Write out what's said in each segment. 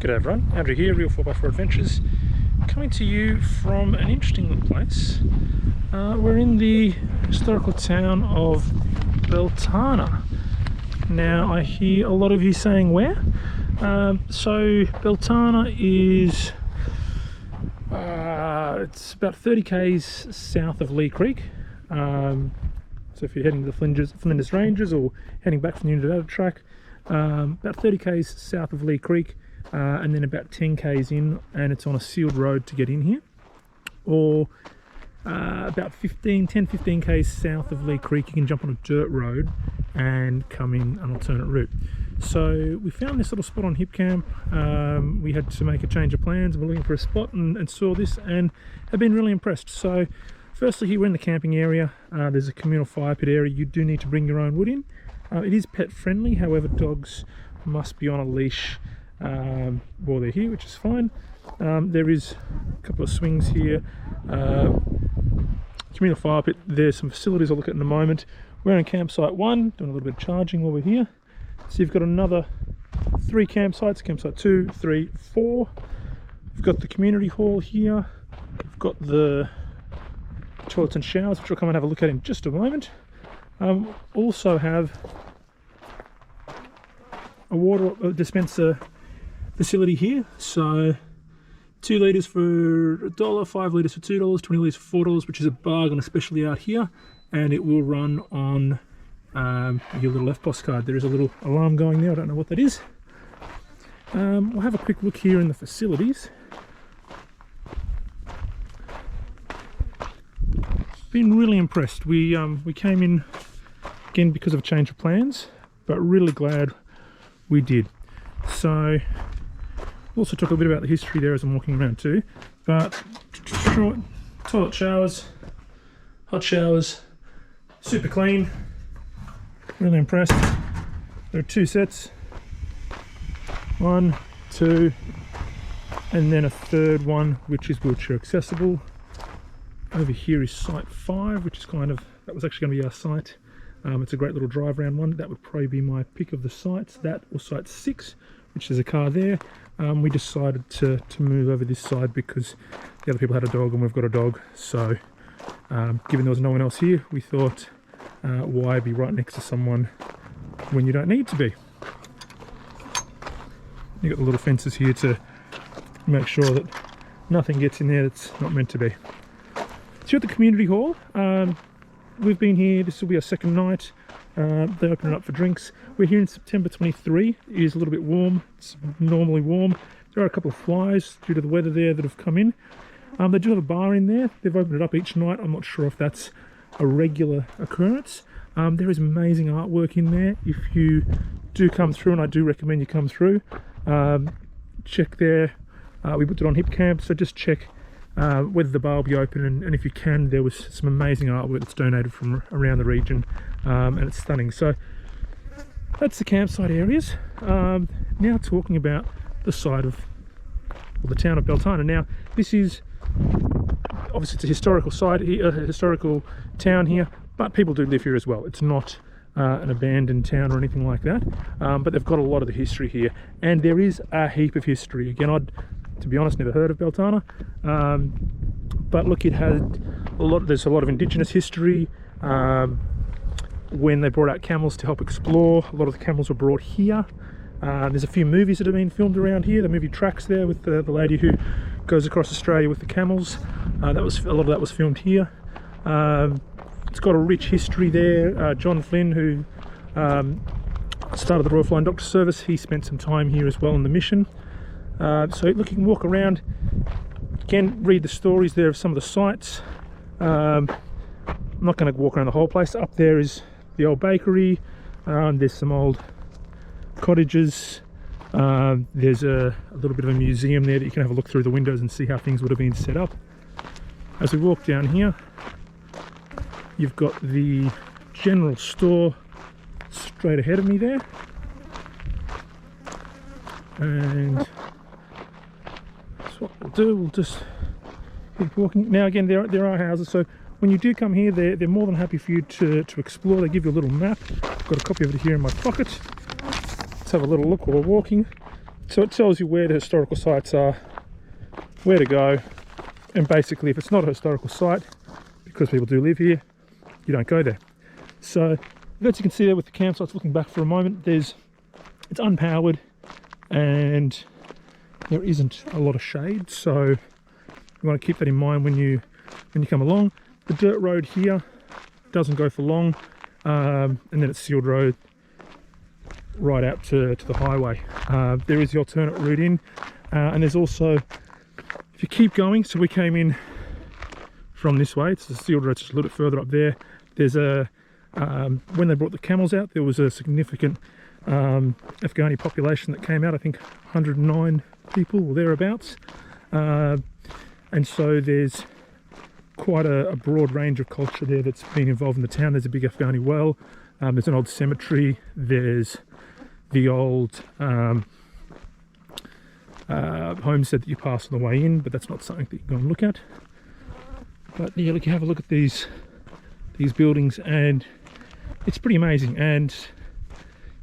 G'day everyone, Andrew here, Real 4x4 Adventures, coming to you from an interesting little place. We're in the historical town of Beltana. Now I hear a lot of you saying where? So Beltana is it's about 30 k's south of Leigh Creek. So if you're heading to the Flinders Ranges or heading back from the Indigenous track, about 30 k's south of Leigh Creek. And then about 10 k's in, and it's on a sealed road to get in here, or about 15 k's south of Leigh Creek you can jump on a dirt road and come in an alternate route. So we found this little spot on Hip Camp. We had to make a change of plans. We're looking for a spot and saw this and have been really impressed. So firstly, here we're in the camping area. There's a communal fire pit area. You do need to bring your own wood in. It is pet friendly, however dogs must be on a leash while they're here, which is fine. There is a couple of swings here, communal fire pit. There's some facilities I'll look at in a moment. We're on campsite 1, doing a little bit of charging while we're here. So you've got another 3 campsites, campsite 2, 3, 4. We've got the community hall here. We've got the toilets and showers, which I'll come and have a look at in just a moment. Also have a water dispenser facility here, so 2 litres for $1, 5 litres for $2, 20 litres for $4, which is a bargain, especially out here, and it will run on your little FPOS card. There is a little alarm going there, I don't know what that is. We'll have a quick look here in the facilities. Been really impressed. We came in again because of a change of plans, but really glad we did. So also talk a bit about the history there as I'm walking around too, but short toilet showers, hot showers, super clean, really impressed. There are 2 sets, 1, 2, and then a third one which is wheelchair accessible. Over here is site 5, which is that was actually going to be our site. It's a great little drive around one. That would probably be my pick of the sites, that or site 6, which is a car there. We decided to move over this side because the other people had a dog and we've got a dog. So given there was no one else here, we thought why be right next to someone when you don't need to be. You've got the little fences here to make sure that nothing gets in there that's not meant to be. So you're at the community hall. We've been here, this will be our second night. They open it up for drinks. We're here in September 23. It is a little bit warm. It's normally warm. There are a couple of flies due to the weather there that have come in. They do have a bar in there. They've opened it up each night. I'm not sure if that's a regular occurrence. There is amazing artwork in there. If you do come through, and I do recommend you come through, check there. We put it on Hip Camp, so just check whether the bar will be open, and if you can, there was some amazing artwork that's donated from around the region, and it's stunning. So that's the campsite areas. Now talking about the side of, well, the town of Beltana. Now this is obviously, it's a historical site here, a historical town here, but people do live here as well. It's not an abandoned town or anything like that, but they've got a lot of the history here, and there is a heap of history. Again, to be honest, never heard of Beltana, but look, it had there's a lot of Indigenous history. When they brought out camels to help explore, a lot of the camels were brought here. There's a few movies that have been filmed around here. The movie Tracks there with the lady who goes across Australia with the camels. A lot of that was filmed here. It's got a rich history there. John Flynn, who started the Royal Flying Doctor Service, he spent some time here as well on the mission. So look, you can walk around, again, read the stories there of some of the sites. I'm not going to walk around the whole place. Up there is the old bakery. There's some old cottages. There's a little bit of a museum there that you can have a look through the windows and see how things would have been set up. As we walk down here, you've got the general store straight ahead of me there, and that's what we'll do. We'll just keep walking. Now again, there are houses, so when you do come here, they're more than happy for you to explore. They give you a little map. I've got a copy of it here in my pocket. Let's have a little look while we're walking. So it tells you where the historical sites are, where to go, and basically if it's not a historical site, because people do live here, you don't go there. So as you can see there with the campsites, looking back for a moment, it's unpowered and there isn't a lot of shade, so you want to keep that in mind when you come along. The dirt road here doesn't go for long, and then it's sealed road right out to the highway. There is the alternate route in, and there's also, if you keep going, so we came in from this way, it's the sealed road just a little bit further up there. There's a when they brought the camels out, there was a significant Afghani population that came out, I think 109 people or thereabouts, and so there's quite a broad range of culture there that's been involved in the town. There's a big Afghani well, there's an old cemetery, there's the old homestead that you pass on the way in, but that's not something that you can go and look at. But yeah, look, you have a look at these buildings and it's pretty amazing. And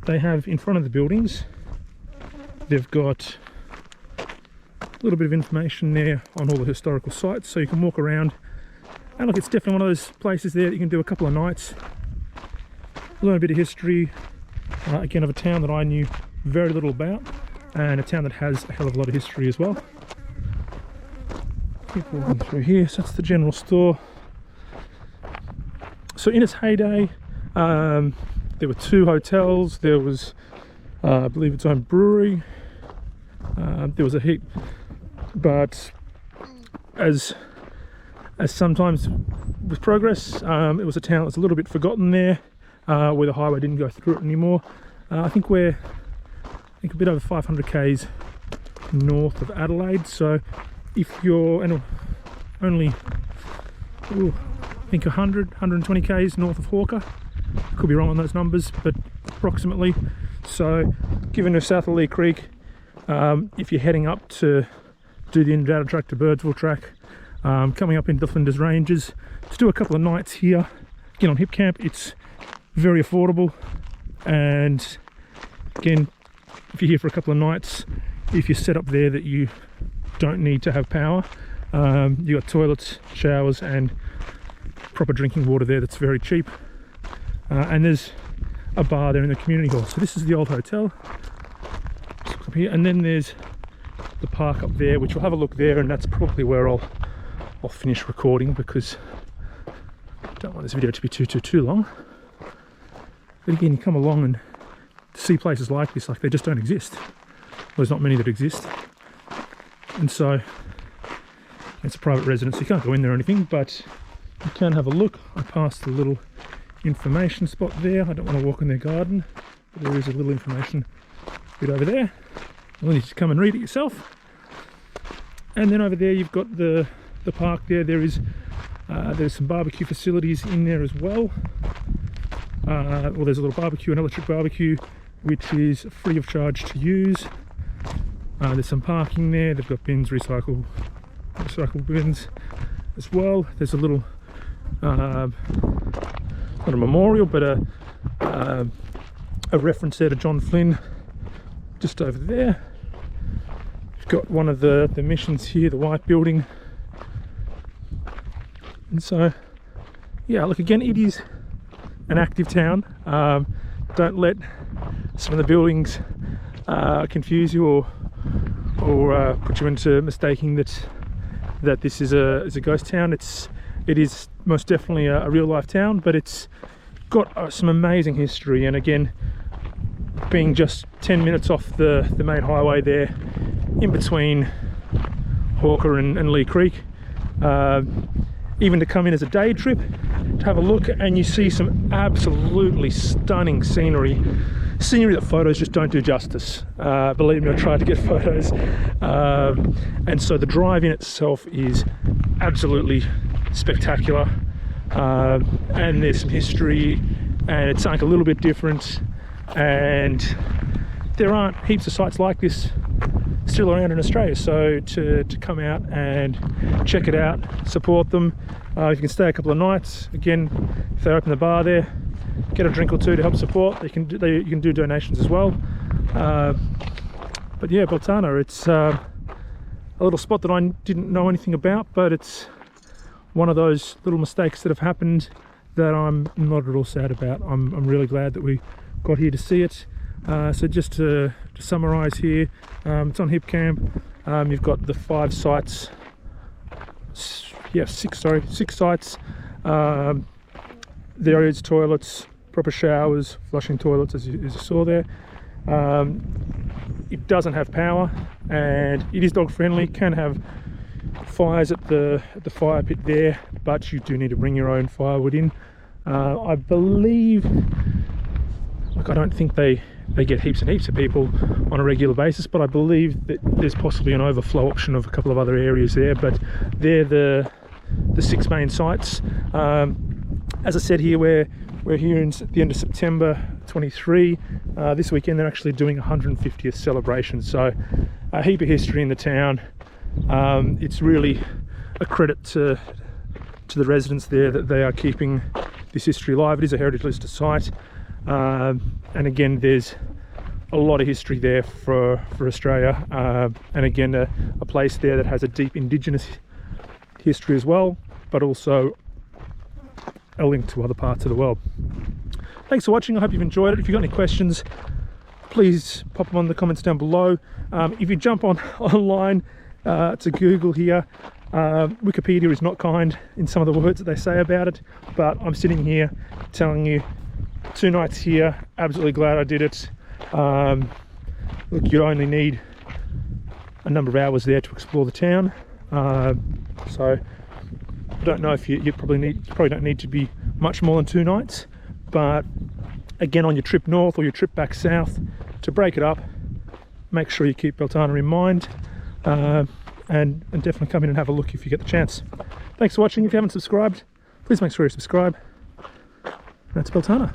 they have in front of the buildings, they've got a little bit of information there on all the historical sites, so you can walk around. And look, it's definitely one of those places there that you can do a couple of nights, learn a bit of history, again, of a town that I knew very little about, and a town that has a hell of a lot of history as well. Keep walking through here. So that's the general store. So in its heyday, there were 2 hotels. There was, I believe, its own brewery. There was a heap, but as sometimes with progress, it was a town that was a little bit forgotten there, where the highway didn't go through it anymore. I think we're a bit over 500 k's north of Adelaide. So if you're only, I think 120 k's north of Hawker, could be wrong on those numbers, but approximately. So given you're south of Leigh Creek, if you're heading up to do the Indra track to Birdsville track, coming up into the Flinders Ranges, to do a couple of nights here, again on Hip Camp, it's very affordable. And again, if you're here for a couple of nights, if you set up there that you don't need to have power, you got toilets, showers and proper drinking water there that's very cheap, and there's a bar there in the community hall. So this is the old hotel up here, and then there's the park up there, which we'll have a look there, and that's probably where I'll finish recording, because I don't want this video to be too long. But again, you come along and see places like this, like they just don't exist. Well, there's not many that exist, and so it's a private residence. You can't go in there or anything, but you can have a look. I passed the little information spot there. I don't want to walk in their garden, but there is a little information bit over there. You'll need to come and read it yourself. And then over there you've got the park there. There's some barbecue facilities in there as well. Well, there's a little barbecue, an electric barbecue, which is free of charge to use. There's some parking there. They've got bins, recycle bins as well. There's a little, not a memorial, but a reference there to John Flynn just over there. We've got one of the missions here, the white building. And so, yeah, look, again, it is an active town. Don't let some of the buildings confuse you or put you into mistaking that this is a ghost town. It is most definitely a real life town, but it's got some amazing history. And again, being just 10 minutes off the main highway there, in between Hawker and Leigh Creek, even to come in as a day trip to have a look, and you see some absolutely stunning scenery that photos just don't do justice. Believe me, I tried to get photos, and so the drive in itself is absolutely spectacular, and there's some history, and it's something a little bit different, and there aren't heaps of sites like this still around in Australia. So to come out and check it out, support them. If you can stay a couple of nights, again, if they open the bar there, get a drink or two to help support. You can do donations as well. But yeah, Beltana, it's a little spot that I didn't know anything about, but it's one of those little mistakes that have happened that I'm not at all sad about. I'm really glad that we got here to see it. So just to summarise here, it's on Hip Camp. You've got the 5 sites, yeah, 6 sites. There is toilets, proper showers, flushing toilets, as you saw there. It doesn't have power, and it is dog friendly. Can have fires at the fire pit there, but you do need to bring your own firewood in. I believe, like, I don't think they get heaps and heaps of people on a regular basis, but I believe that there's possibly an overflow option of a couple of other areas there. But they're the 6 main sites. As I said here, we're here in the end of September 23. This weekend they're actually doing 150th celebration, so a heap of history in the town. It's really a credit to the residents there that they are keeping this history alive. It is a heritage listed site, and again, there's a lot of history there for Australia, and again, a place there that has a deep Indigenous history as well, but also a link to other parts of the world. Thanks for watching. I hope you've enjoyed it. If you've got any questions, please pop them on the comments down below. If you jump online to Google here, Wikipedia is not kind in some of the words that they say about it, but I'm sitting here telling you 2 nights here, absolutely glad I did it. Look, you only need a number of hours there to explore the town, so I don't know if you probably don't need to be much more than 2 nights, but again, on your trip north or your trip back south, to break it up, make sure you keep Beltana in mind, and definitely come in and have a look if you get the chance. Thanks for watching. If you haven't subscribed, please make sure you subscribe. That's Beltana.